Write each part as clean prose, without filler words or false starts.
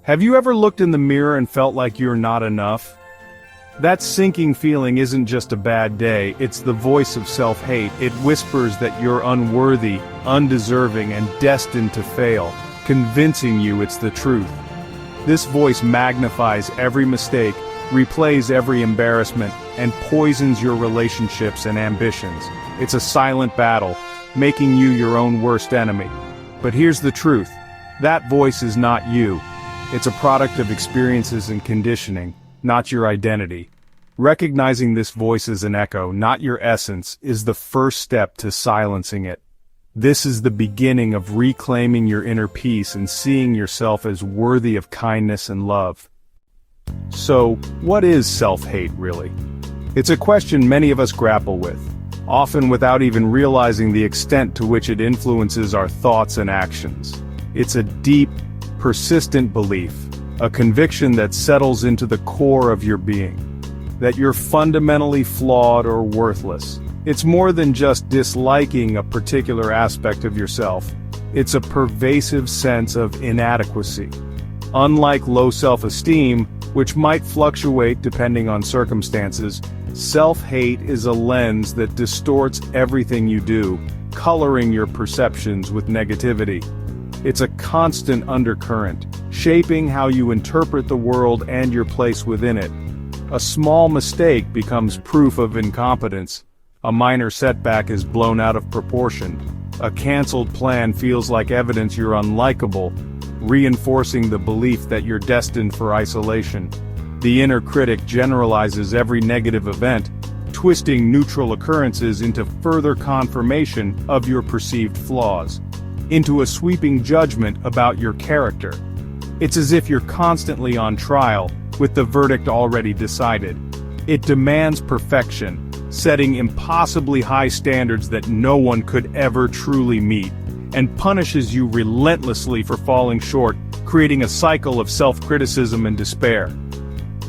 Have you ever looked in the mirror and felt like you're not enough? That sinking feeling isn't just a bad day, it's the voice of self-hate. It whispers that you're unworthy, undeserving, and destined to fail, convincing you it's the truth. This voice magnifies every mistake, replays every embarrassment, and poisons your relationships and ambitions. It's a silent battle, making you your own worst enemy. But here's the truth. That voice is not you. It's a product of experiences and conditioning, not your identity. Recognizing this voice as an echo, not your essence, is the first step to silencing it. This is the beginning of reclaiming your inner peace and seeing yourself as worthy of kindness and love. So, what is self-hate really? It's a question many of us grapple with, often without even realizing the extent to which it influences our thoughts and actions. It's a deep, persistent belief, a conviction that settles into the core of your being, that you're fundamentally flawed or worthless. It's more than just disliking a particular aspect of yourself. It's a pervasive sense of inadequacy. Unlike low self-esteem, which might fluctuate depending on circumstances, self-hate is a lens that distorts everything you do, coloring your perceptions with negativity. It's a constant undercurrent, shaping how you interpret the world and your place within it. A small mistake becomes proof of incompetence. A minor setback is blown out of proportion. A canceled plan feels like evidence you're unlikable, reinforcing the belief that you're destined for isolation. The inner critic generalizes every negative event, twisting neutral occurrences into further confirmation of your perceived flaws, into a sweeping judgment about your character. It's as if you're constantly on trial, with the verdict already decided. It demands perfection, setting impossibly high standards that no one could ever truly meet, and punishes you relentlessly for falling short, creating a cycle of self-criticism and despair.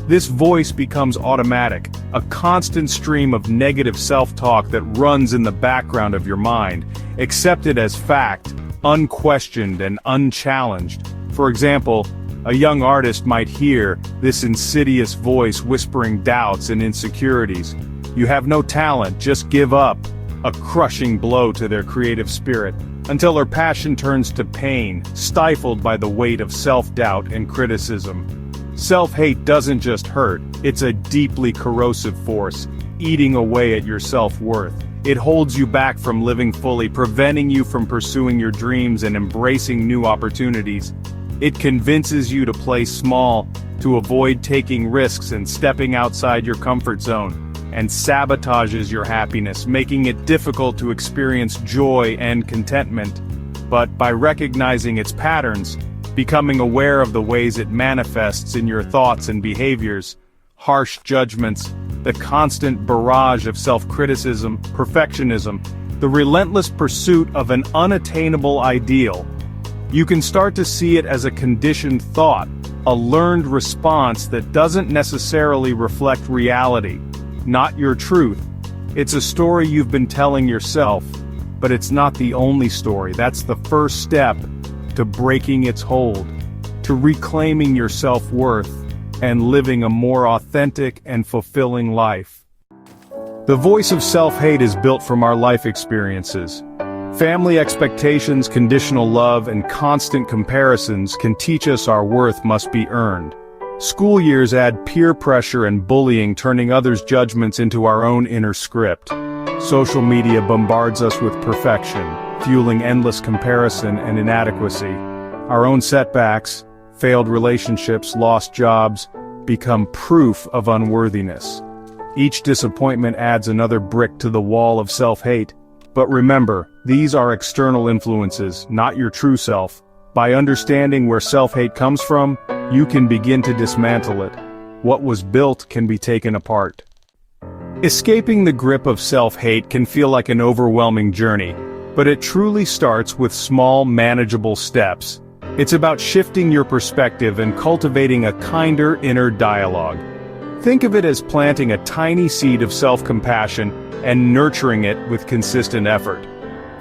This voice becomes automatic, a constant stream of negative self-talk that runs in the background of your mind, accepted as fact, unquestioned and unchallenged. For example, a young artist might hear this insidious voice whispering doubts and insecurities. You have no talent, just give up, a crushing blow to their creative spirit, until their passion turns to pain, stifled by the weight of self-doubt and criticism. Self-hate doesn't just hurt, it's a deeply corrosive force, eating away at your self-worth. It holds you back from living fully, preventing you from pursuing your dreams and embracing new opportunities. It convinces you to play small, to avoid taking risks and stepping outside your comfort zone, and sabotages your happiness, making it difficult to experience joy and contentment. But by recognizing its patterns, becoming aware of the ways it manifests in your thoughts and behaviors, harsh judgments, the constant barrage of self-criticism, perfectionism, the relentless pursuit of an unattainable ideal, you can start to see it as a conditioned thought, a learned response that doesn't necessarily reflect reality, not your truth. It's a story you've been telling yourself, but it's not the only story. That's the first step to breaking its hold, to reclaiming your self-worth, and living a more authentic and fulfilling life. The voice of self-hate is built from our life experiences. Family expectations, conditional love, and constant comparisons can teach us our worth must be earned. School years add peer pressure and bullying, turning others' judgments into our own inner script. Social media bombards us with perfection, fueling endless comparison and inadequacy. Our own setbacks, failed relationships, lost jobs, become proof of unworthiness. Each disappointment adds another brick to the wall of self-hate. But remember, these are external influences, not your true self. By understanding where self-hate comes from, you can begin to dismantle it. What was built can be taken apart. Escaping the grip of self-hate can feel like an overwhelming journey, but it truly starts with small, manageable steps. It's about shifting your perspective and cultivating a kinder inner dialogue. Think of it as planting a tiny seed of self-compassion and nurturing it with consistent effort.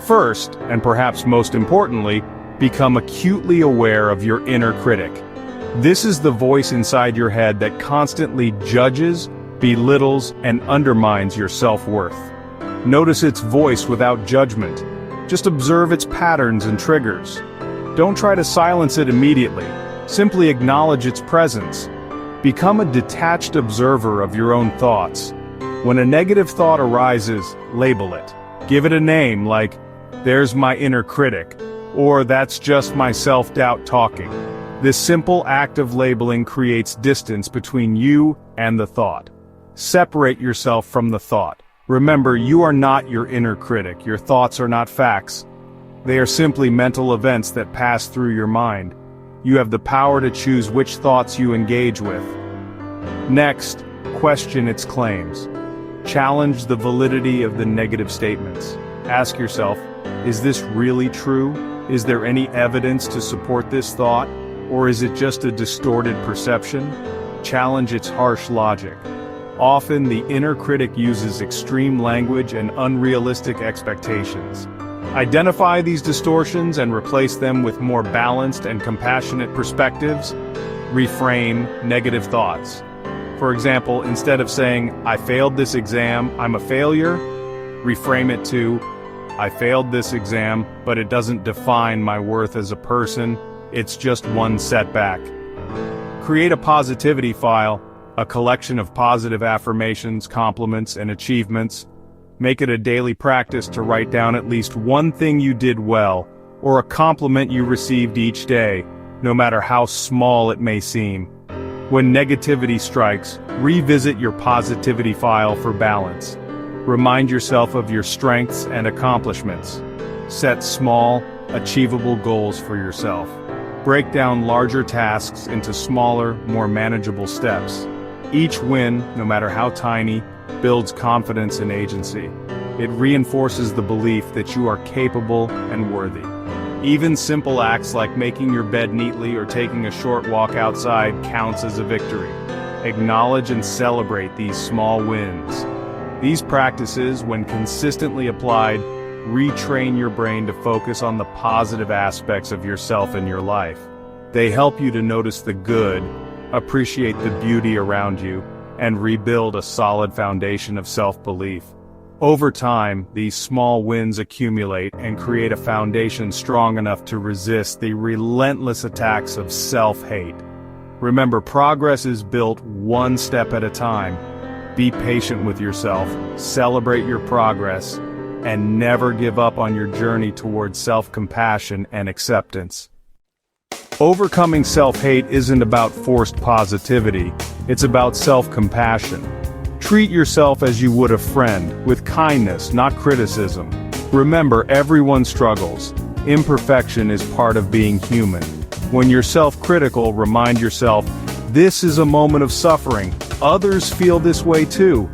First, and perhaps most importantly, become acutely aware of your inner critic. This is the voice inside your head that constantly judges, belittles, and undermines your self-worth. Notice its voice without judgment. Just observe its patterns and triggers. Don't try to silence it immediately. Simply acknowledge its presence. Become a detached observer of your own thoughts. When a negative thought arises, label it. Give it a name like, "There's my inner critic," or "That's just my self-doubt talking." This simple act of labeling creates distance between you and the thought. Separate yourself from the thought. Remember, you are not your inner critic. Your thoughts are not facts. They are simply mental events that pass through your mind. You have the power to choose which thoughts you engage with. Next, question its claims. Challenge the validity of the negative statements. Ask yourself, is this really true? Is there any evidence to support this thought? Or is it just a distorted perception? Challenge its harsh logic. Often, the inner critic uses extreme language and unrealistic expectations. Identify these distortions and replace them with more balanced and compassionate perspectives. Reframe negative thoughts. For example, instead of saying, "I failed this exam, I'm a failure," reframe it to, "I failed this exam, but it doesn't define my worth as a person, it's just one setback." Create a positivity file, a collection of positive affirmations, compliments, and achievements. Make it a daily practice to write down at least one thing you did well, or a compliment you received each day, no matter how small it may seem. When negativity strikes, revisit your positivity file for balance. Remind yourself of your strengths and accomplishments. Set small, achievable goals for yourself. Break down larger tasks into smaller, more manageable steps. Each win, no matter how tiny, builds confidence and agency. It reinforces the belief that you are capable and worthy. Even simple acts like making your bed neatly or taking a short walk outside counts as a victory. Acknowledge and celebrate these small wins. These practices, when consistently applied, retrain your brain to focus on the positive aspects of yourself and your life. They help you to notice the good, appreciate the beauty around you, and rebuild a solid foundation of self-belief. Over time, these small wins accumulate and create a foundation strong enough to resist the relentless attacks of self-hate. Remember, progress is built one step at a time. Be patient with yourself, celebrate your progress, and never give up on your journey towards self-compassion and acceptance. Overcoming self-hate isn't about forced positivity, it's about self-compassion. Treat yourself as you would a friend, with kindness, not criticism. Remember, everyone struggles. Imperfection is part of being human. When you're self-critical, remind yourself, this is a moment of suffering. Others feel this way too.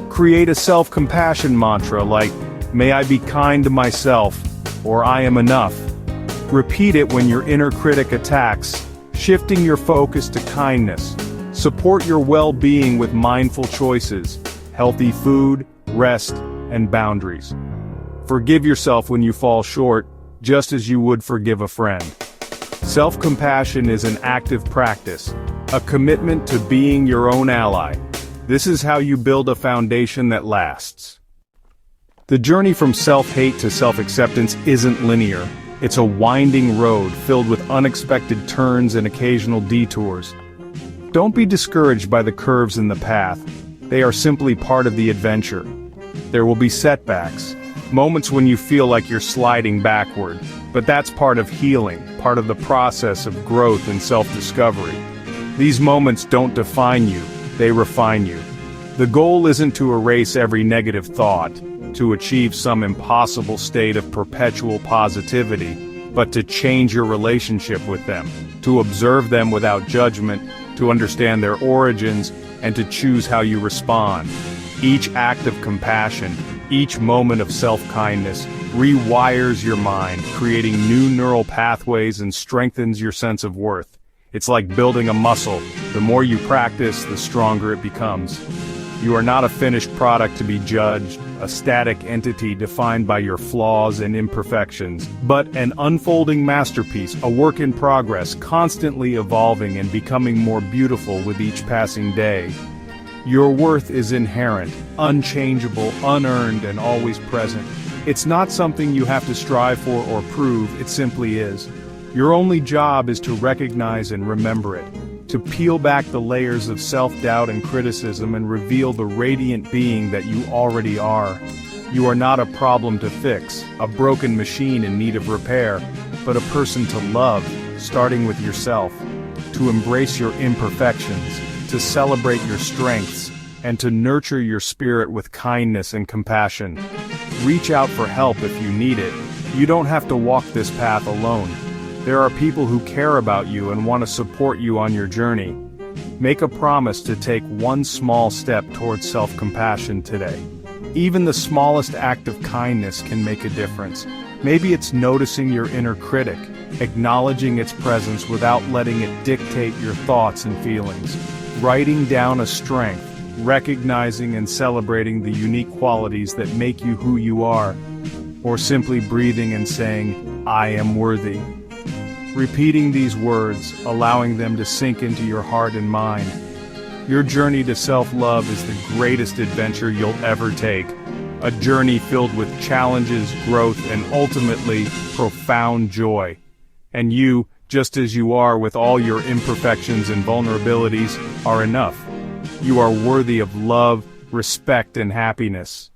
Create a self-compassion mantra like, may I be kind to myself, or I am enough. Repeat it when your inner critic attacks, shifting your focus to kindness. Support your well-being with mindful choices, healthy food, rest, and boundaries. Forgive yourself when you fall short, just as you would forgive a friend. Self-compassion is an active practice, a commitment to being your own ally. This is how you build a foundation that lasts. The journey from self-hate to self-acceptance isn't linear. It's a winding road filled with unexpected turns and occasional detours. Don't be discouraged by the curves in the path. They are simply part of the adventure. There will be setbacks, moments when you feel like you're sliding backward, but that's part of healing, part of the process of growth and self-discovery. These moments don't define you, they refine you. The goal isn't to erase every negative thought, to achieve some impossible state of perpetual positivity, but to change your relationship with them, to observe them without judgment, to understand their origins, and to choose how you respond. Each act of compassion, each moment of self-kindness, rewires your mind, creating new neural pathways and strengthens your sense of worth. It's like building a muscle. The more you practice, the stronger it becomes. You are not a finished product to be judged, a static entity defined by your flaws and imperfections, but an unfolding masterpiece, a work in progress, constantly evolving and becoming more beautiful with each passing day. Your worth is inherent, unchangeable, unearned, and always present. It's not something you have to strive for or prove, it simply is. Your only job is to recognize and remember it, to peel back the layers of self-doubt and criticism and reveal the radiant being that you already are. You are not a problem to fix, a broken machine in need of repair, but a person to love, starting with yourself, to embrace your imperfections, to celebrate your strengths, and to nurture your spirit with kindness and compassion. Reach out for help if you need it. You don't have to walk this path alone. There are people who care about you and want to support you on your journey. Make a promise to take one small step towards self-compassion today. Even the smallest act of kindness can make a difference. Maybe it's noticing your inner critic, acknowledging its presence without letting it dictate your thoughts and feelings. Writing down a strength, recognizing and celebrating the unique qualities that make you who you are, or simply breathing and saying, "I am worthy." Repeating these words, allowing them to sink into your heart and mind. Your journey to self-love is the greatest adventure you'll ever take. A journey filled with challenges, growth, and ultimately, profound joy. And you, just as you are with all your imperfections and vulnerabilities, are enough. You are worthy of love, respect, and happiness.